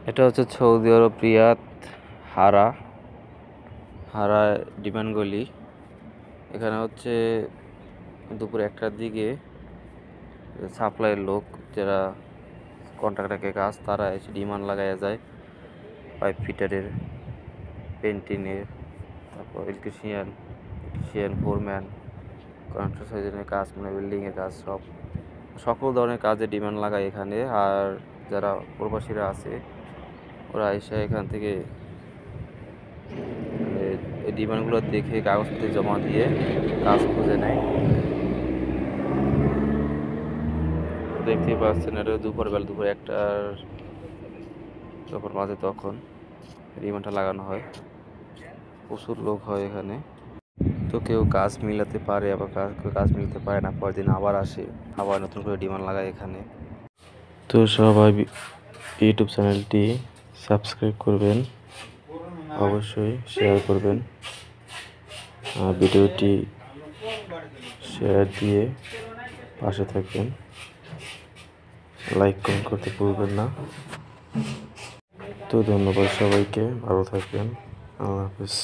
এটা হচ্ছে সৌদি আরব রিয়াদ হারা হারা ডিমান্ড গলি। এখানে হচ্ছে দুপুর 1টার দিকে সাপ্লাইয়ের লোক যারা কন্ট্রাক্টরকে কাজ তারা এসে ডিমান্ড লাগাইয়া যায় পাইপ ফিটারের, পেন্টিংয়ের, তারপর ইলেকট্রিশিয়ান ফোরম্যান, কনস্ট্রাকশনের কাজ, মানে বিল্ডিংয়ের কাজ, সকল ধরনের কাজে ডিমান্ড লাগায় এখানে। আর যারা প্রবাসীরা আছে ওরা এসে এখান থেকে এই ডিমান্ডগুলো দেখে কাগজপত্র জমা দিয়ে কাজ খুঁজে নেয়। দেখতেই পাচ্ছেন এটা দুপুর 1টার যখন বাজে তখন ডিমান্ডটা লাগানো হয়। প্রচুর লোক হয় এখানে। তো কেউ কাজ মিলাতে পারে, আবার কাজ মিলাতে পারে না, পরের দিন আবার আসে, আবার নতুন করে ডিমান্ড লাগায় এখানে। তো সবাই ইউটিউব চ্যানেলটি সাবস্ক্রাইব করবেন, অবশ্যই শেয়ার করবেন, ভিডিওটি শেয়ার দিয়ে পাশে থাকবেন, লাইক কমেন্ট করতে ভুলবেন না। তো ধন্যবাদ সবাইকে, ভালো থাকবেন, আল্লাহ হাফেজ।